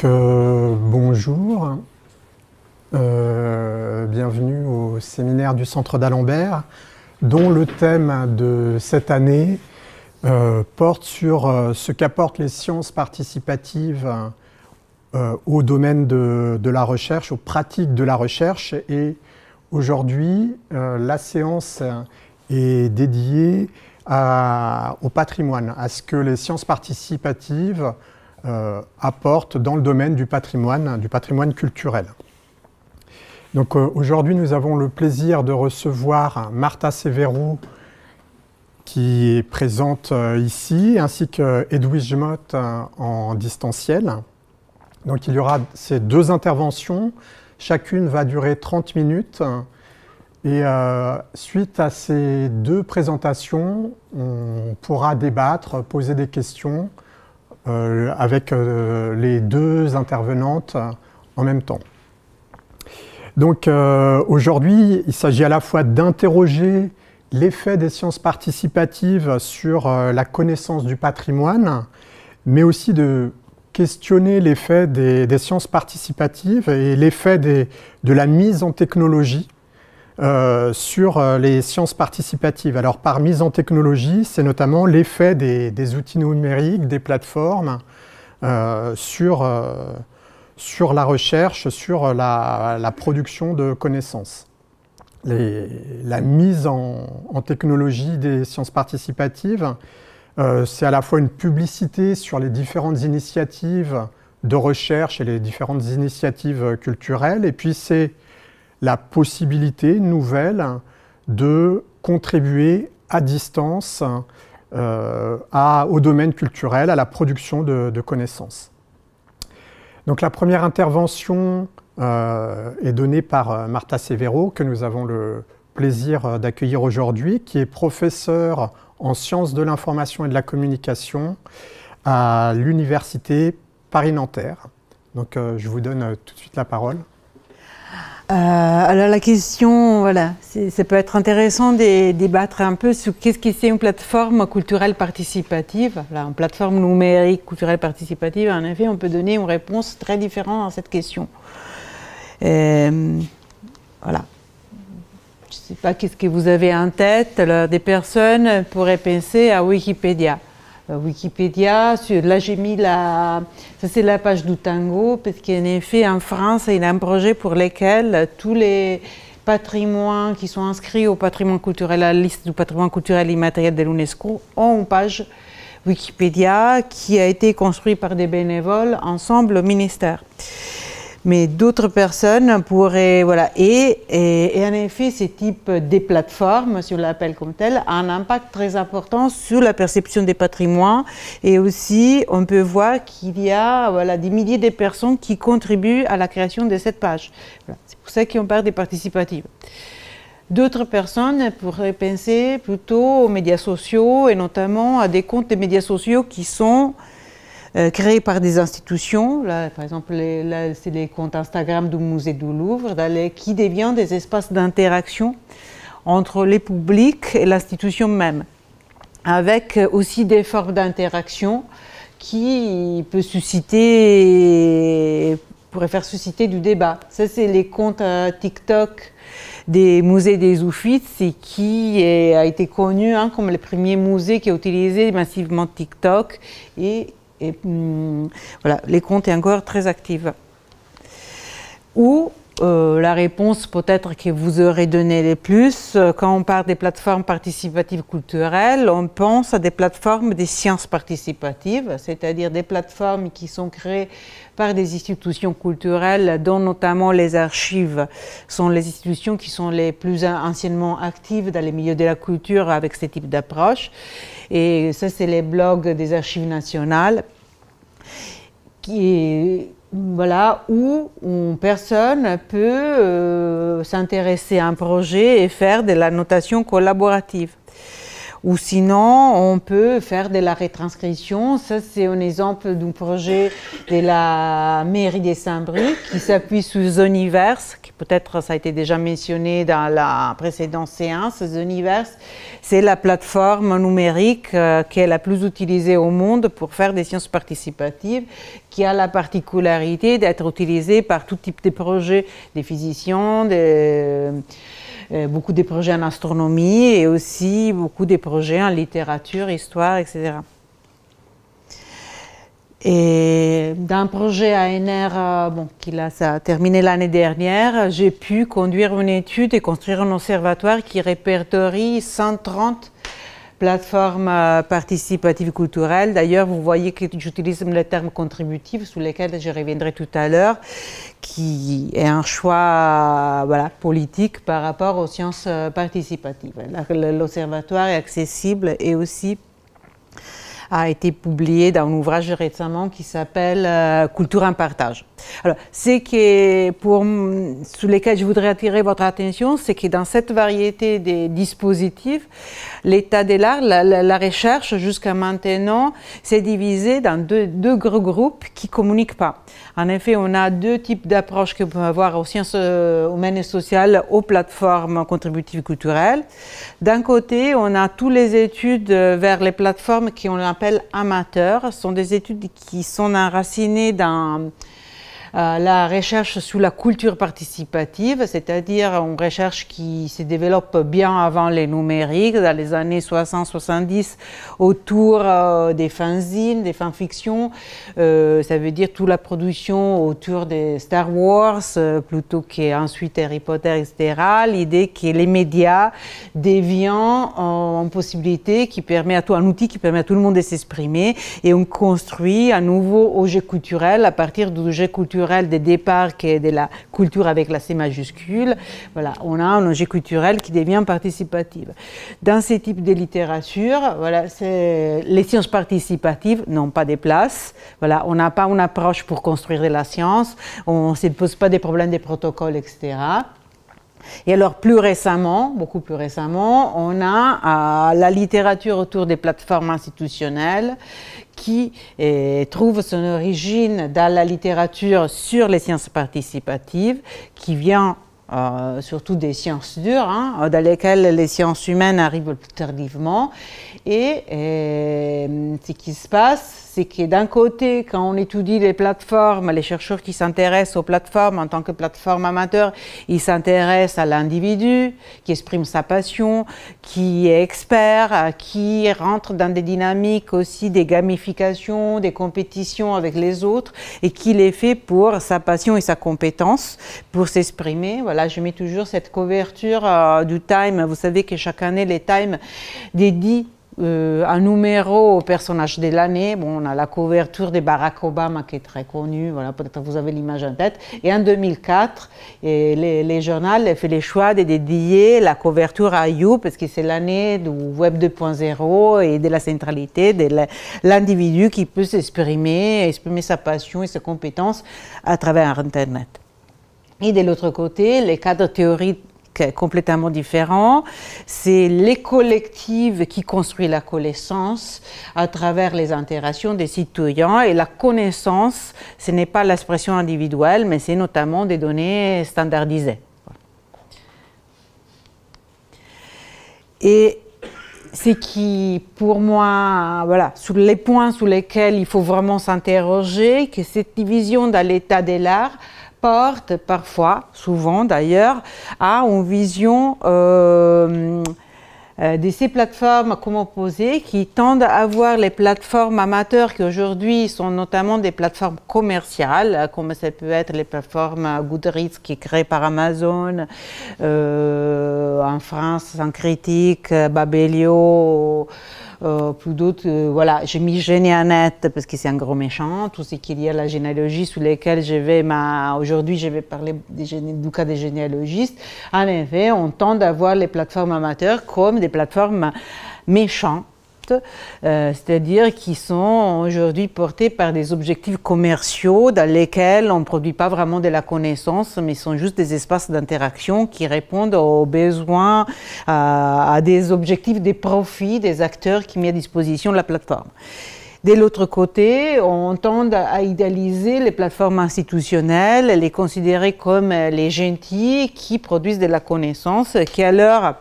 Bonjour, bienvenue au séminaire du Centre d'Alembert, dont le thème de cette année porte sur ce qu'apportent les sciences participatives au domaine de la recherche, aux pratiques de la recherche. Et aujourd'hui, la séance est dédiée au patrimoine, à ce que les sciences participatives apportent dans le domaine du patrimoine culturel. Donc aujourd'hui, nous avons le plaisir de recevoir Marta Severo, qui est présente ici, ainsi que Edwige Mott en distanciel. Donc il y aura ces deux interventions, chacune va durer 30 minutes. Et suite à ces deux présentations, on pourra débattre, poser des questions avec les deux intervenantes en même temps. Donc aujourd'hui, il s'agit à la fois d'interroger l'effet des sciences participatives sur la connaissance du patrimoine, mais aussi de questionner l'effet des sciences participatives et l'effet de la mise en technologie sur les sciences participatives. Alors par mise en technologie, c'est notamment l'effet des outils numériques, des plateformes sur la recherche, sur la production de connaissances. La mise en technologie des sciences participatives, c'est à la fois une publicité sur les différentes initiatives de recherche et les différentes initiatives culturelles, et puis c'est la possibilité nouvelle de contribuer à distance au domaine culturel, à la production de connaissances. Donc la première intervention est donnée par Marta Severo, que nous avons le plaisir d'accueillir aujourd'hui, qui est professeure en sciences de l'information et de la communication à l'Université Paris-Nanterre. Donc je vous donne tout de suite la parole. Alors la question, voilà, ça peut être intéressant de débattre un peu sur qu'est-ce que c'est une plateforme culturelle participative. Là, une plateforme numérique culturelle participative, en effet, on peut donner une réponse très différente à cette question. Voilà. Je ne sais pas qu'est-ce que vous avez en tête. Alors, des personnes pourraient penser à Wikipédia. Wikipédia, là j'ai mis ça c'est la page du tango, parce qu'en effet en France il y a un projet pour lequel tous les patrimoines qui sont inscrits au patrimoine culturel, à la liste du patrimoine culturel immatériel de l'UNESCO, ont une page Wikipédia qui a été construite par des bénévoles ensemble au ministère. Mais d'autres personnes pourraient, voilà, et en effet, ce type de plateforme, si on l'appelle comme tel, a un impact très important sur la perception des patrimoines, et aussi, on peut voir qu'il y a, voilà, des milliers de personnes qui contribuent à la création de cette page. Voilà. C'est pour ça qu'on parle des participatives. D'autres personnes pourraient penser plutôt aux médias sociaux, et notamment à des comptes de médias sociaux qui sont créés par des institutions. Là, par exemple, c'est les comptes Instagram du Musée du Louvre, qui deviennent des espaces d'interaction entre les publics et l'institution même, avec aussi des formes d'interaction qui pourraient faire susciter du débat. Ça, c'est les comptes TikTok des musées des Uffizi, qui a été connu comme le premier musée qui a utilisé massivement TikTok, et voilà, les comptes sont encore très actifs. Ou la réponse peut-être que vous aurez donnée le plus, quand on parle des plateformes participatives culturelles, on pense à des plateformes des sciences participatives, c'est-à-dire des plateformes qui sont créées par des institutions culturelles, dont notamment les archives sont les institutions qui sont les plus anciennement actives dans les milieux de la culture avec ce type d'approche. Et ça, c'est les blogs des archives nationales, voilà, où une personne peut s'intéresser à un projet et faire de la notation collaborative. Ou sinon, on peut faire de la retranscription. Ça, c'est un exemple d'un projet de la mairie de Saint-Brieuc qui s'appuie sur Zoniverse, qui peut-être ça a été déjà mentionné dans la précédente séance. Zoniverse, c'est la plateforme numérique qui est la plus utilisée au monde pour faire des sciences participatives, qui a la particularité d'être utilisée par tout type de projets, des physiciens, beaucoup de projets en astronomie et aussi beaucoup de projets en littérature, histoire, etc. Et d'un projet ANR ça a terminé l'année dernière, j'ai pu conduire une étude et construire un observatoire qui répertorie 130 plateformes participatives culturelles. D'ailleurs, vous voyez que j'utilise le terme contributif, sur lequel je reviendrai tout à l'heure, qui est un choix politique par rapport aux sciences participatives. L'observatoire est accessible et aussi a été publié dans un ouvrage récemment qui s'appelle Culture en partage. Alors, sur lesquels je voudrais attirer votre attention, c'est que dans cette variété de dispositifs, l'état de l'art, la recherche jusqu'à maintenant, s'est divisée dans deux gros groupes qui ne communiquent pas. En effet, on a deux types d'approches que vous pouvez avoir aux sciences humaines et sociales, aux plateformes contributives culturelles. D'un côté, on a toutes les études vers les plateformes qu'on appelle amateurs. Ce sont des études qui sont enracinées dans la recherche sur la culture participative, c'est-à-dire une recherche qui se développe bien avant les numériques, dans les années 60-70, autour des fanzines, des fanfictions. Ça veut dire toute la production autour des Star Wars, plutôt qu'ensuite Harry Potter, etc. L'idée que les médias deviennent une possibilité qui permet un outil qui permet à tout le monde de s'exprimer, et on construit un nouveau objet culturel à partir d'objets culturels de départ qui est de la culture avec la C majuscule. Voilà, on a un objet culturel qui devient participatif. Dans ces types de littérature, les sciences participatives n'ont pas de place. Voilà, on n'a pas une approche pour construire de la science, on ne se pose pas des problèmes de protocole, etc. Et alors, beaucoup plus récemment, on a la littérature autour des plateformes institutionnelles qui trouve son origine dans la littérature sur les sciences participatives, qui vient surtout des sciences dures, dans lesquelles les sciences humaines arrivent plus tardivement. Et ce qui se passe, c'est que d'un côté, quand on étudie les plateformes, les chercheurs qui s'intéressent aux plateformes en tant que plateforme amateur, ils s'intéressent à l'individu qui exprime sa passion, qui est expert, qui rentre dans des dynamiques aussi des gamifications, des compétitions avec les autres, et qui les fait pour sa passion et sa compétence, pour s'exprimer. Voilà, je mets toujours cette couverture du Time. Vous savez que chaque année, les Time dédient un numéro au personnage de l'année. On a la couverture de Barack Obama qui est très connue, voilà, peut-être que vous avez l'image en tête. Et en 2004, les journaux ont fait le choix de dédier la couverture à You, parce que c'est l'année du Web 2.0 et de la centralité de l'individu qui peut exprimer sa passion et ses compétences à travers Internet. Et de l'autre côté, les cadres théoriques complètement différents, c'est les collectifs qui construisent la connaissance à travers les interactions des citoyens, et la connaissance, ce n'est pas l'expression individuelle, mais c'est notamment des données standardisées. Et ce qui, pour moi, sur les points sur lesquels il faut vraiment s'interroger, que cette division dans l'état de l'art porte parfois, souvent d'ailleurs, à une vision de ces plateformes comme opposées qui tendent à voir les plateformes amateurs qui aujourd'hui sont notamment des plateformes commerciales, comme ça peut être les plateformes Goodreads qui est créée par Amazon, en France, Sans Critique, Babelio, plus d'autres, j'ai mis Généanet parce que c'est un gros méchant, tout ce qu'il y a la généalogie sur lesquelles aujourd'hui je vais parler du cas des généalogistes. En effet, on tend à voir les plateformes amateurs comme des plateformes méchantes, coûte, c'est-à-dire qui sont aujourd'hui portés par des objectifs commerciaux dans lesquels on ne produit pas vraiment de la connaissance, mais sont juste des espaces d'interaction qui répondent aux besoins, à des objectifs, des profits des acteurs qui mettent à disposition la plateforme. De l'autre côté, on tend à idéaliser les plateformes institutionnelles, les considérer comme les gentils qui produisent de la connaissance, qui alors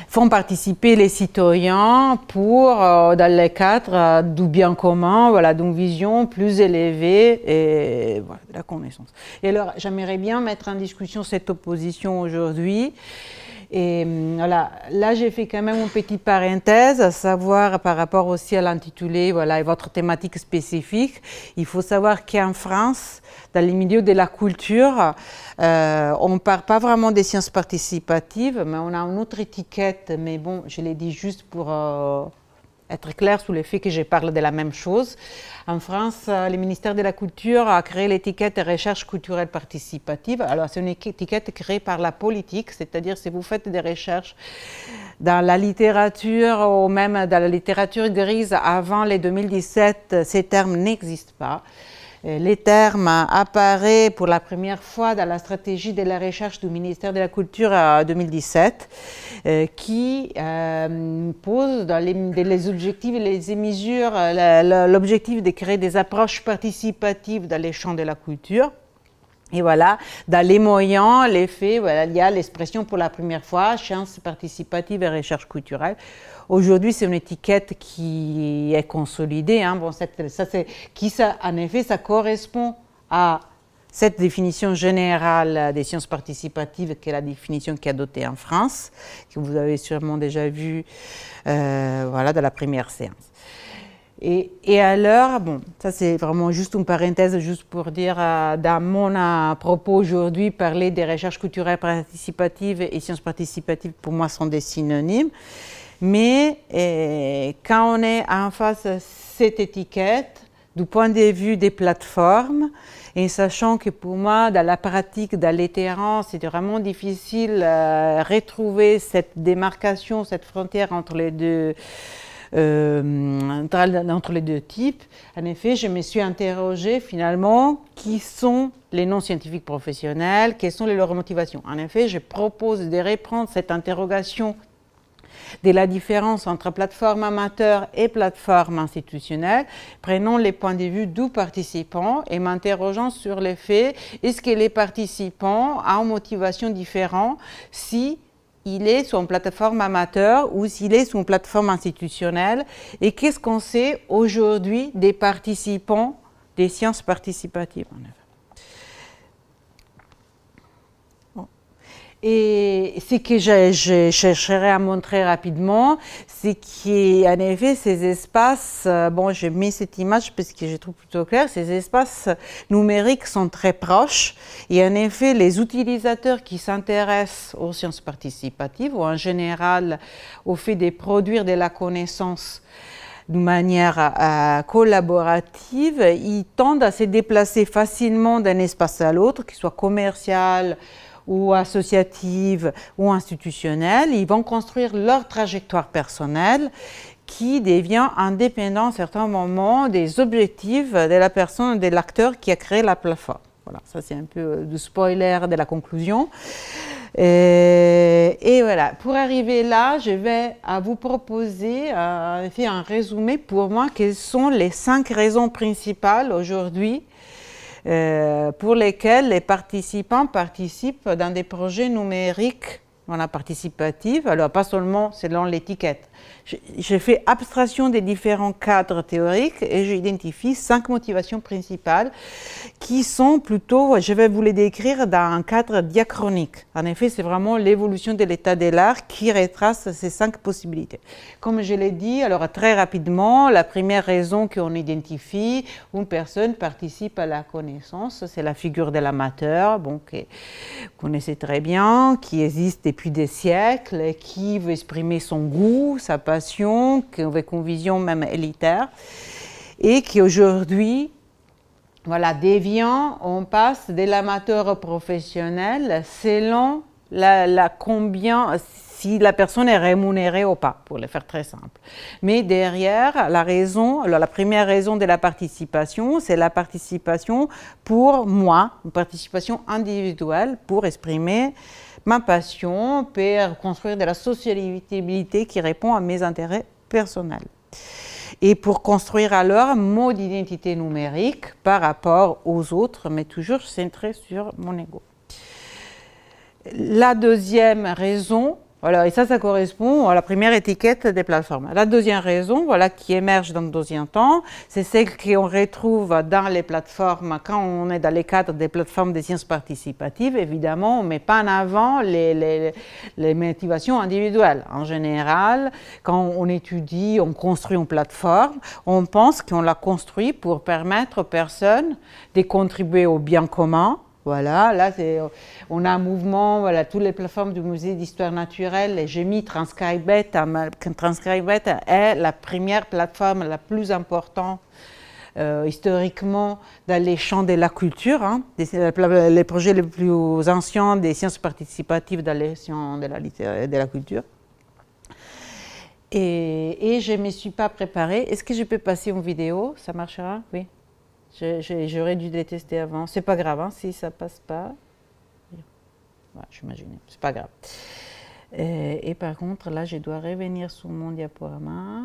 font participer les citoyens pour, dans le cadre du bien commun, voilà, d'une vision plus élevée et voilà, de la connaissance. Et alors, j'aimerais bien mettre en discussion cette opposition aujourd'hui. Et voilà, là j'ai fait quand même une petite parenthèse, à savoir par rapport aussi à l'intitulé, voilà, et votre thématique spécifique. Il faut savoir qu'en France, dans les milieux de la culture, on ne parle pas vraiment des sciences participatives, mais on a une autre étiquette, mais bon, je l'ai dit juste pour être clair sur le fait que je parle de la même chose. En France, le ministère de la Culture a créé l'étiquette recherche culturelle participative. Alors, c'est une étiquette créée par la politique, c'est-à-dire si vous faites des recherches dans la littérature ou même dans la littérature grise avant les 2017, ces termes n'existent pas. Les termes apparaissent pour la première fois dans la stratégie de la recherche du ministère de la Culture en 2017, qui pose dans les objectifs et les mesures l'objectif de créer des approches participatives dans les champs de la culture. Et voilà, dans les moyens, les faits, voilà, il y a l'expression pour la première fois, sciences participatives et recherche culturelle. Aujourd'hui, c'est une étiquette qui est consolidée. Hein. Bon, en effet, ça correspond à cette définition générale des sciences participatives, qui est la définition qui est adoptée en France, que vous avez sûrement déjà vue voilà, dans la première séance. Et alors, bon, ça c'est vraiment juste une parenthèse, juste pour dire, dans mon propos aujourd'hui, parler des recherches culturelles participatives et sciences participatives, pour moi, sont des synonymes. Mais quand on est en face de cette étiquette, du point de vue des plateformes, et sachant que pour moi, dans la pratique, dans les terrains, c'est vraiment difficile de retrouver cette démarcation, cette frontière entre les deux. Entre les deux types, en effet, je me suis interrogée finalement qui sont les non-scientifiques professionnels, quelles sont leurs motivations. En effet, je propose de reprendre cette interrogation de la différence entre plateforme amateur et plateforme institutionnelle, prenons les points de vue du participant et m'interrogeant sur le fait, est-ce que les participants ont une motivation différente si il est sur une plateforme amateur ou s'il est sur une plateforme institutionnelle, et qu'est-ce qu'on sait aujourd'hui des participants des sciences participatives. Bon. Et ce que je chercherai à montrer rapidement, c'est qu'en effet, ces espaces, bon, j'ai mis cette image parce que je trouve plutôt clair, ces espaces numériques sont très proches. Et en effet, les utilisateurs qui s'intéressent aux sciences participatives, ou en général au fait de produire de la connaissance d'une manière collaborative, ils tendent à se déplacer facilement d'un espace à l'autre, qu'il soit commercial, ou associatives ou institutionnelles, ils vont construire leur trajectoire personnelle qui devient indépendant à certains moments des objectifs de la personne, de l'acteur qui a créé la plateforme. Voilà, ça c'est un peu du spoiler de la conclusion. Et voilà, pour arriver là, je vais vous proposer un résumé pour moi, quelles sont les 5 raisons principales aujourd'hui pour lesquels les participants participent dans des projets numériques participatifs, alors pas seulement selon l'étiquette. J'ai fait abstraction des différents cadres théoriques et j'identifie 5 motivations principales qui sont plutôt, je vais vous les décrire dans un cadre diachronique. En effet, c'est vraiment l'évolution de l'état de l'art qui retrace ces 5 possibilités. Comme je l'ai dit, alors très rapidement, la première raison qu'on identifie, une personne participe à la connaissance, c'est la figure de l'amateur, bon, que vous connaissez très bien, qui existe depuis des siècles, qui veut exprimer son goût, sa passion, avec une vision même élitaire, et qui aujourd'hui, voilà, devient, on passe de l'amateur au professionnel selon si la personne est rémunérée ou pas, pour le faire très simple. Mais derrière, la première raison de la participation, c'est la participation pour moi, une participation individuelle pour exprimer ma passion, pour construire de la sociabilité qui répond à mes intérêts personnels. Et pour construire alors mon identité numérique par rapport aux autres, mais toujours centré sur mon ego. La deuxième raison, voilà, et ça correspond à la première étiquette des plateformes. La deuxième raison, voilà, qui émerge dans le deuxième temps, c'est celle qu'on retrouve dans les plateformes, quand on est dans les cadres des plateformes des sciences participatives, évidemment, on ne met pas en avant les motivations individuelles. En général, quand on étudie, on construit une plateforme, on pense qu'on la construit pour permettre aux personnes de contribuer au bien commun. Voilà, là, on a un mouvement, voilà, toutes les plateformes du musée d'histoire naturelle, et j'ai mis Transcribet. Transcribet est la première plateforme la plus importante historiquement dans les champs de la culture, hein, les projets les plus anciens des sciences participatives dans les sciences de la culture. Et je ne me suis pas préparée. Est-ce que je peux passer une vidéo? Ça marchera? Oui. J'aurais dû les tester avant. C'est pas grave, hein, si ça passe pas. Ouais, j'imaginais, c'est pas grave. Et par contre, là, je dois revenir sur mon diaporama.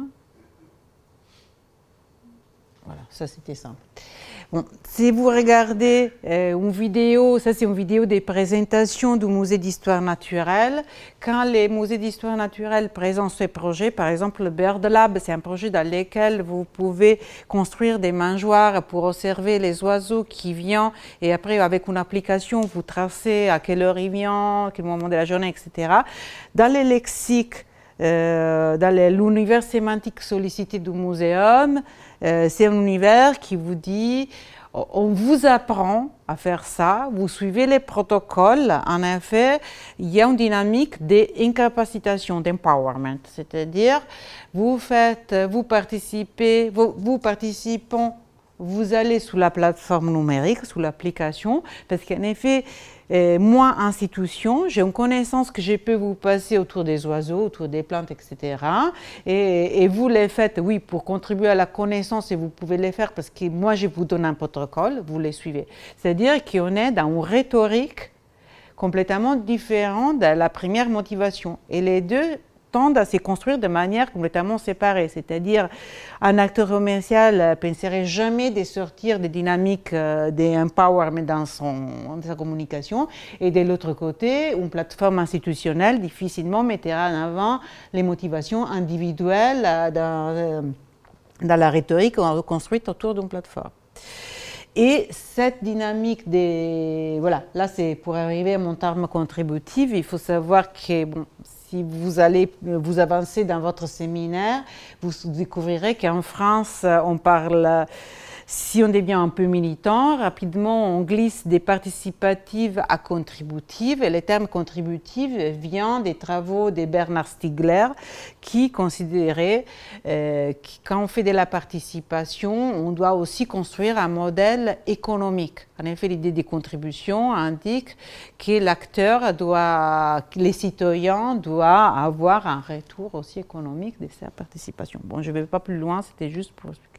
Voilà, ça c'était simple. Bon, si vous regardez une vidéo, ça c'est une vidéo des présentations du musée d'histoire naturelle. Quand les musées d'histoire naturelle présentent ces projets, par exemple le Bird Lab, c'est un projet dans lequel vous pouvez construire des mangeoires pour observer les oiseaux qui viennent et après avec une application vous tracez à quelle heure ils viennent, à quel moment de la journée, etc. Dans les lexiques, dans l'univers sémantique sollicité du muséum, c'est un univers qui vous dit on vous apprend à faire ça, vous suivez les protocoles. En effet, il y a une dynamique d'incapacitation, d'empowerment, c'est-à-dire vous participez, vous allez sous la plateforme numérique, sous l'application, parce qu'en effet, moi, institution, j'ai une connaissance que je peux vous passer autour des oiseaux, autour des plantes, etc. Et vous les faites, oui, pour contribuer à la connaissance, et vous pouvez les faire parce que moi, je vous donne un protocole, vous les suivez. C'est-à-dire qu'on est dans une rhétorique complètement différente de la première motivation. Et les deux tendent à se construire de manière complètement séparée. C'est-à-dire, un acteur commercial ne penserait jamais de sortir des dynamiques d'empowerment dans sa communication. Et de l'autre côté, une plateforme institutionnelle difficilement mettra en avant les motivations individuelles dans la rhétorique construite autour d'une plateforme. Et cette dynamique voilà, là c'est pour arriver à mon terme contributif, il faut savoir que bon, si vous allez vous avancer dans votre séminaire, vous découvrirez qu'en France, on parle, si on devient un peu militant, rapidement on glisse des participatives à contributives. Et le terme contributif vient des travaux de Bernard Stiegler qui considérait que quand on fait de la participation, on doit aussi construire un modèle économique. En effet, l'idée des contributions indique que les citoyens doivent avoir un retour aussi économique de sa participation. Bon, je ne vais pas plus loin, c'était juste pour expliquer.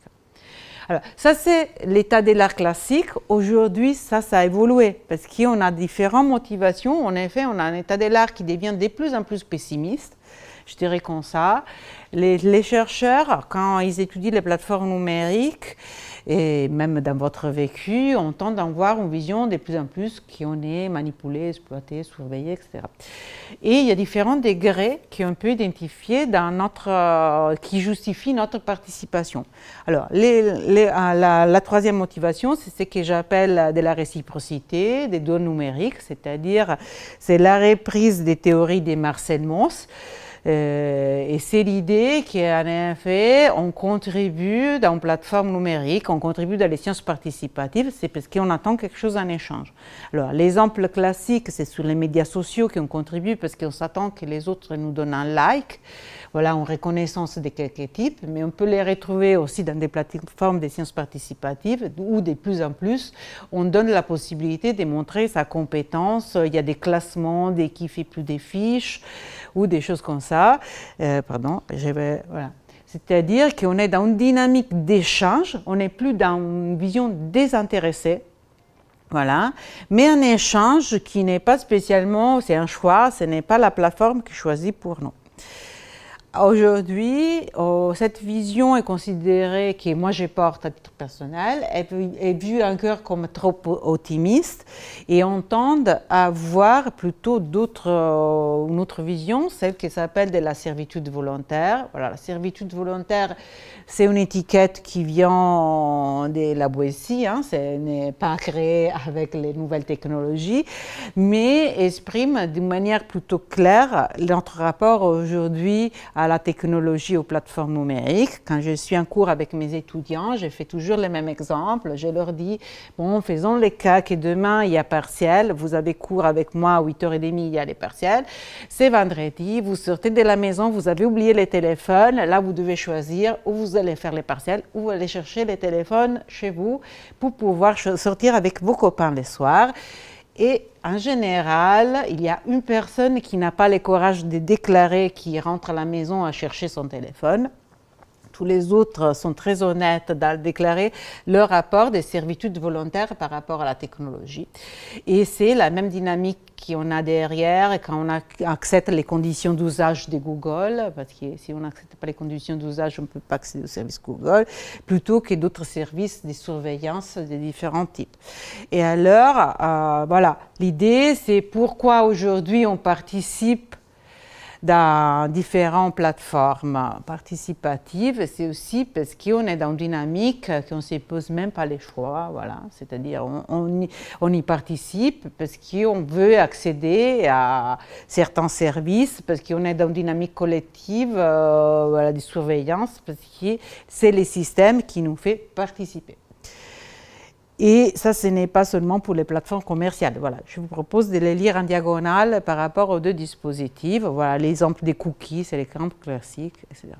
Alors, ça, c'est l'état de l'art classique. Aujourd'hui, ça a évolué parce qu'on a différentes motivations. En effet, on a un état de l'art qui devient de plus en plus pessimiste. Je dirais comme ça. Les chercheurs, quand ils étudient les plateformes numériques, et même dans votre vécu, on tend à avoir une vision de plus en plus qu'on est manipulé, exploité, surveillé, etc. Et il y a différents degrés qu'on peut identifier qui justifient notre participation. Alors, la troisième motivation, c'est ce que j'appelle de la réciprocité, des données numériques, c'est-à-dire c'est la reprise des théories de Marcel Mauss. Et c'est l'idée qu'en effet, on contribue dans une plateforme numérique, on contribue dans les sciences participatives, c'est parce qu'on attend quelque chose en échange. Alors, l'exemple classique, c'est sur les médias sociaux qu'on contribue parce qu'on s'attend que les autres nous donnent un like, voilà, en reconnaissance de quelques types, mais on peut les retrouver aussi dans des plateformes des sciences participatives où de plus en plus, on donne la possibilité de montrer sa compétence. Il y a des classements, des qui fait plus des fiches ou des choses comme ça. Voilà. C'est-à-dire qu'on est dans une dynamique d'échange, on n'est plus dans une vision désintéressée. Voilà, mais un échange qui n'est pas spécialement, c'est un choix, ce n'est pas la plateforme qui choisit pour nous. Aujourd'hui, cette vision est considérée, que moi je porte à titre personnel, est vue encore comme trop optimiste et on tend à voir plutôt une autre vision, celle qui s'appelle de la servitude volontaire. Voilà, la servitude volontaire, c'est une étiquette qui vient de la Boétie, hein, ce n'est pas créé avec les nouvelles technologies, mais exprime d'une manière plutôt claire notre rapport aujourd'hui à la technologie, aux plateformes numériques. Quand je suis en cours avec mes étudiants, je fais toujours le même exemple. Je leur dis, bon, faisons le cas que demain, il y a partiel. Vous avez cours avec moi à 8h30, il y a les partiels. C'est vendredi, vous sortez de la maison, vous avez oublié les téléphones. Là, vous devez choisir où vous allez faire les partiels, où vous allez chercher les téléphones chez vous pour pouvoir sortir avec vos copains le soir. Et en général, il y a une personne qui n'a pas le courage de déclarer qu'il rentre à la maison à chercher son téléphone. Tous les autres sont très honnêtes dans déclarer leur rapport de servitude volontaire par rapport à la technologie. Et c'est la même dynamique qu'on a derrière quand on accepte les conditions d'usage de Google, parce que si on n'accepte pas les conditions d'usage, on ne peut pas accéder au service Google, plutôt que d'autres services de surveillance de différents types. Et alors, voilà, l'idée c'est pourquoi aujourd'hui on participe dans différentes plateformes participatives, c'est aussi parce qu'on est dans une dynamique qu'on ne se pose même pas les choix, voilà. C'est-à-dire on y participe parce qu'on veut accéder à certains services, parce qu'on est dans une dynamique collective voilà, de surveillance, parce que c'est les systèmes qui nous font participer. Et ça, ce n'est pas seulement pour les plateformes commerciales. Voilà, je vous propose de les lire en diagonale par rapport aux deux dispositifs. Voilà, l'exemple des cookies, c'est l'exemple classique, etc.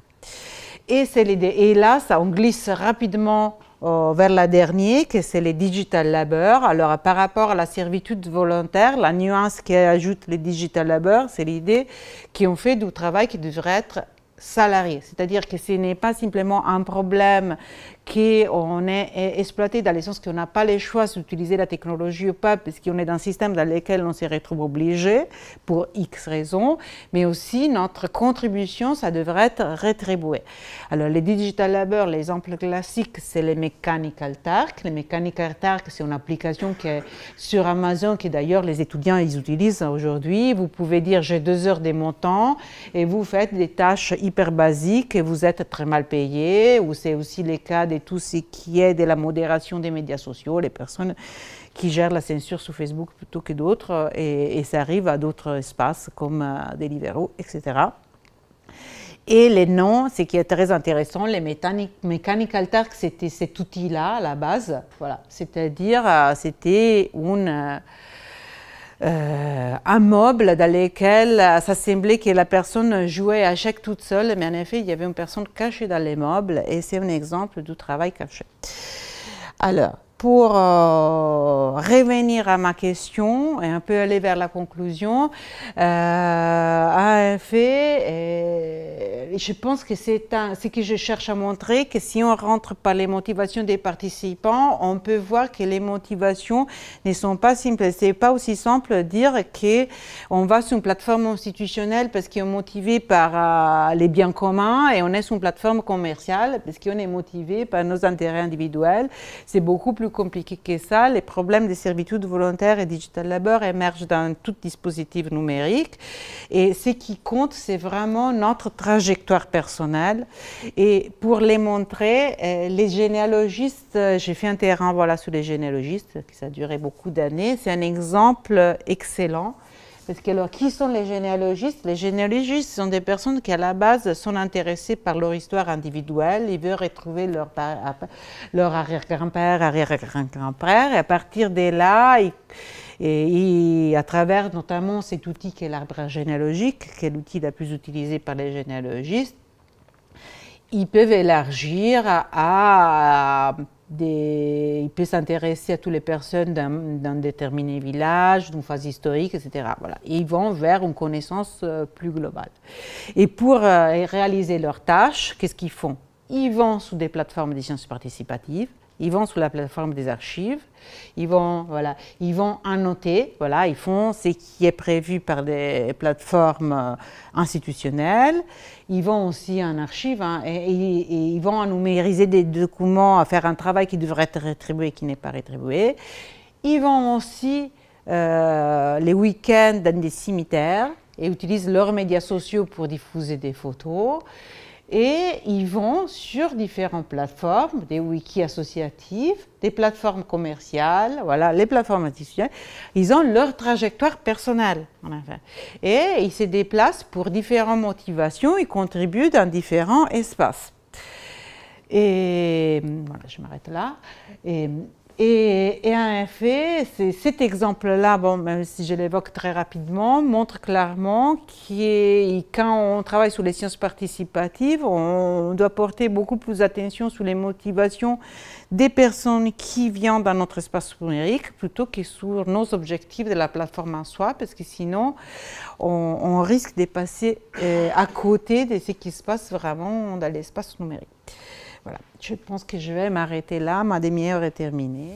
Et c'est l'idée. Et là, on glisse rapidement vers la dernière, que c'est les digital labor. Alors, par rapport à la servitude volontaire, la nuance qu'ajoute les digital labor, c'est l'idée qu'on fait du travail qui devrait être salarié. C'est-à-dire que ce n'est pas simplement un problème qu'on est exploité dans le sens qu'on n'a pas le choix d'utiliser la technologie ou pas, parce qu'on est dans un système dans lequel on se retrouve obligé pour X raisons, mais aussi notre contribution, ça devrait être rétribué. Alors les digital labor, l'exemple classique, c'est les Mechanical Turk. Les Mechanical Turk, c'est une application qui est sur Amazon, que d'ailleurs les étudiants ils utilisent aujourd'hui. Vous pouvez dire j'ai 2 heures de mon temps et vous faites des tâches hyper basiques et vous êtes très mal payé, ou c'est aussi le cas de tout ce qui est de la modération des médias sociaux, les personnes qui gèrent la censure sur Facebook plutôt que d'autres, et ça arrive à d'autres espaces comme Deliveroo, etc. Et les noms, ce qui est très intéressant, les Mechanical Turk, c'était cet outil-là à la base, voilà. C'est-à-dire c'était un meuble dans lequel ça semblait que la personne jouait à échecs toute seule, mais en effet, il y avait une personne cachée dans les meubles, et c'est un exemple du travail caché. Alors, pour revenir à ma question et un peu aller vers la conclusion, en fait, je pense que c'est ce que je cherche à montrer, que si on rentre par les motivations des participants, on peut voir que les motivations ne sont pas simples. Ce n'est pas aussi simple de dire qu'on va sur une plateforme institutionnelle parce qu'on est motivé par les biens communs, et on est sur une plateforme commerciale parce qu'on est motivé par nos intérêts individuels. C'est beaucoup plus compliqué que ça. Les problèmes de servitude volontaire et digital labor émergent dans tout dispositif numérique, et ce qui compte, c'est vraiment notre trajectoire personnelle. Et pour les montrer, les généalogistes, j'ai fait un terrain voilà, sur les généalogistes, ça a duré beaucoup d'années, c'est un exemple excellent, Parce que alors, qui sont les généalogistes? Les généalogistes sont des personnes qui, à la base, sont intéressées par leur histoire individuelle. Ils veulent retrouver leur arrière-grand-père, arrière-grand-père. Et à partir de là, et à travers notamment cet outil qui est l'arbre généalogique, qui est l'outil le plus utilisé par les généalogistes, ils peuvent élargir ils peuvent s'intéresser à toutes les personnes d'un déterminé village, d'une phase historique, etc. Voilà. Et ils vont vers une connaissance plus globale. Et pour réaliser leurs tâches, qu'est-ce qu'ils font? Ils vont sur des plateformes de sciences participatives, ils vont sur la plateforme des archives, ils vont annoter, voilà, ils font ce qui est prévu par des plateformes institutionnelles, ils vont aussi en archives et ils vont numériser des documents, à faire un travail qui devrait être rétribué et qui n'est pas rétribué. Ils vont aussi les week-ends dans des cimetières et utilisent leurs médias sociaux pour diffuser des photos. Et ils vont sur différentes plateformes, des wikis associatives, des plateformes commerciales, voilà, les plateformes institutionnelles, ils ont leur trajectoire personnelle. Enfin. Et ils se déplacent pour différentes motivations, ils contribuent dans différents espaces. Et voilà, je m'arrête là. Et en effet, cet exemple-là, bon, même si je l'évoque très rapidement, montre clairement que quand on travaille sur les sciences participatives, on doit porter beaucoup plus d'attention sur les motivations des personnes qui viennent dans notre espace numérique plutôt que sur nos objectifs de la plateforme en soi, parce que sinon, on risque de passer à côté de ce qui se passe vraiment dans l'espace numérique. Voilà, je pense que je vais m'arrêter là, ma demi-heure est terminée.